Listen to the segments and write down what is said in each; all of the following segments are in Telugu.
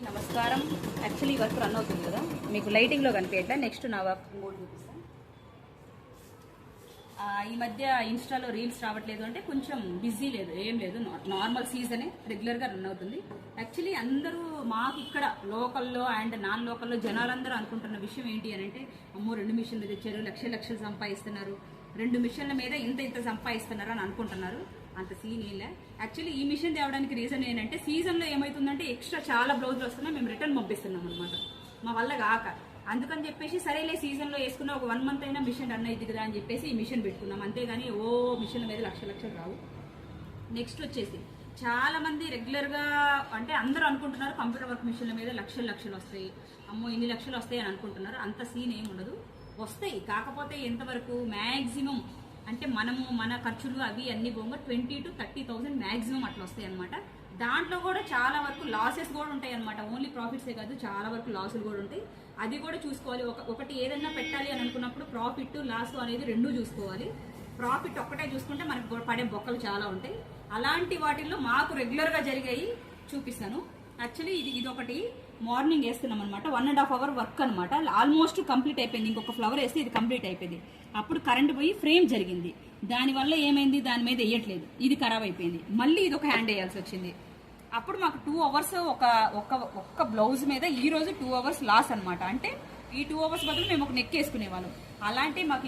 నమస్కారం. యాక్చువల్లీ వర్క్ రన్ అవుతుంది కదా, మీకు లైటింగ్లో కనిపించట్లే. నెక్స్ట్ నా వర్క్ ఇంకోటి చూపిస్తాను. ఈ మధ్య ఇన్స్టాలో రీల్స్ రావట్లేదు అంటే కొంచెం బిజీ లేదు, ఏం లేదు, నార్మల్ సీజనే, రెగ్యులర్గా రన్ అవుతుంది. యాక్చువల్లీ అందరూ మాకు ఇక్కడ లోకల్లో అండ్ నాన్ లోకల్లో జనాలందరూ అనుకుంటున్న విషయం ఏంటి అని అంటే, అమ్మో 2 మిషన్లు తెచ్చారు, లక్షలు సంపాదిస్తున్నారు, 2 మిషన్ల మీద ఇంత సంపాదిస్తున్నారు అని అనుకుంటున్నారు. అంత సీన్ ఏం లే. యాక్చువల్లీ ఈ మిషన్ తేవడానికి రీజన్ ఏంటంటే, సీజన్లో ఏమవుతుందంటే ఎక్స్ట్రా చాలా బ్లౌజులు వస్తున్నాయి, మేము రిటర్న్ పంపిస్తున్నాం అనమాట, మా వల్ల కాక. అందుకని చెప్పేసి సరేలే సీజన్లో వేసుకున్న ఒక 1 మంత్ అయినా మిషన్ రన్ అవుతుంది కదా అని చెప్పేసి ఈ మిషన్ పెట్టుకున్నాం. అంతేగాని మిషన్ మీద లక్షలు రావు. నెక్స్ట్ వచ్చేసి చాలా మంది రెగ్యులర్గా అంటే అందరూ అనుకుంటున్నారు కంప్యూటర్ వర్క్ మిషన్ల మీద లక్షలు వస్తాయి, అమ్మో ఇన్ని లక్షలు వస్తాయి అని అనుకుంటున్నారు. అంత సీన్ ఏమి ఉండదు, వస్తాయి. కాకపోతే ఎంతవరకు మ్యాక్సిమం అంటే మన ఖర్చులు అవి అన్ని పోగా 20,000 to 30,000 మ్యాక్సిమం అట్లా వస్తాయి అనమాట. దాంట్లో కూడా చాలా వరకు లాసెస్ కూడా ఉంటాయి అనమాట. ఓన్లీ ప్రాఫిట్సే కాదు, చాలా వరకు లాసులు కూడా ఉంటాయి. అది కూడా చూసుకోవాలి. ఒకటి ఏదైనా పెట్టాలి అని అనుకున్నప్పుడు ప్రాఫిట్ లాస్ అనేది రెండూ చూసుకోవాలి. ప్రాఫిట్ ఒక్కటే చూసుకుంటే మనకు పడే బొక్కలు చాలా ఉంటాయి. అలాంటి వాటిల్లో మాకు రెగ్యులర్గా జరిగాయి చూపిస్తాను. యాక్చువల్లీ ఇది ఒకటి మార్నింగ్ వేస్తున్నాం అనమాట, 1.5 hour వర్క్ అనమాట. ఆల్మోస్ట్ కంప్లీట్ అయిపోయింది, ఇంకొక ఫ్లవర్ వేస్తే ఇది కంప్లీట్ అయిపోయింది. అప్పుడు కరెంట్ పోయి ఫ్రేమ్ జరిగింది, దానివల్ల ఏమైంది, దాని మీద వేయట్లేదు, ఇది ఖరాబ్ అయిపోయింది. మళ్ళీ ఇది ఒక హ్యాండ్ వేయాల్సి వచ్చింది. అప్పుడు మాకు 2 hours ఒక్క బ్లౌజ్ మీద ఈ రోజు 2 hours లాస్ అనమాట. అంటే ఈ 2 hours బదులు మేము ఒక నెక్ వేసుకునేవాళ్ళం. అలాంటి మాకు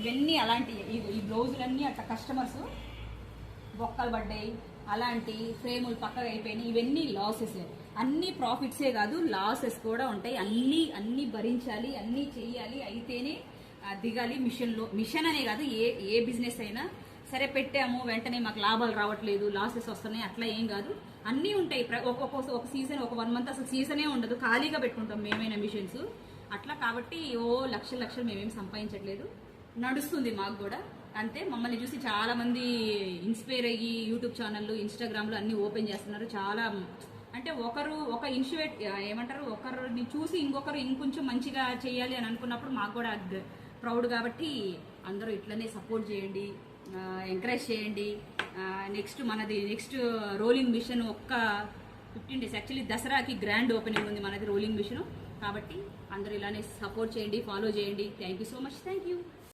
ఇవన్నీ అలాంటి ఈ బ్లౌజులన్నీ అట్లా కస్టమర్స్ బొక్కలు పడ్డాయి, అలాంటి ఫ్రేములు పక్కగా అయిపోయినాయి. ఇవన్నీ లాసెస్, అన్ని ప్రాఫిట్సే కాదు లాసెస్ కూడా ఉంటాయి. అన్ని భరించాలి, అన్నీ చెయ్యాలి, అయితేనే దిగాలి మిషన్ అనే కాదు, ఏ బిజినెస్ అయినా సరే. పెట్టాము వెంటనే మాకు లాభాలు రావట్లేదు, లాసెస్ వస్తున్నాయి, అట్లా ఏం కాదు, అన్నీ ఉంటాయి. ఒక సీజన్, ఒక 1 month అసలు సీజనే ఉండదు, ఖాళీగా పెట్టుకుంటాం మేమైనా మిషన్స్ అట్లా. కాబట్టి లక్షలు మేమేం సంపాదించట్లేదు, నడుస్తుంది మాకు కూడా అంతే. మమ్మల్ని చూసి చాలా మంది ఇన్స్పైర్ అయ్యి యూట్యూబ్ ఛానళ్ళు, ఇన్స్టాగ్రామ్లో అన్ని ఓపెన్ చేస్తున్నారు. చాలా అంటే ఒక ఇన్స్టిట్యూట్ ఏమంటారు, ఒకరిని చూసి ఇంకొకరు ఇంకొంచెం మంచిగా చేయాలి అని అనుకున్నప్పుడు మాకు కూడా ప్రౌడ్. కాబట్టి అందరూ ఇట్లనే సపోర్ట్ చేయండి, ఎంకరేజ్ చేయండి. నెక్స్ట్ రోలింగ్ మిషన్ ఒక్క 15 days, యాక్చువల్లీ దసరాకి గ్రాండ్ ఓపెనింగ్ ఉంది మనది రోలింగ్ మిషన్. కాబట్టి అందరూ ఇలానే సపోర్ట్ చేయండి, ఫాలో చేయండి. Thank you so much. Thank you.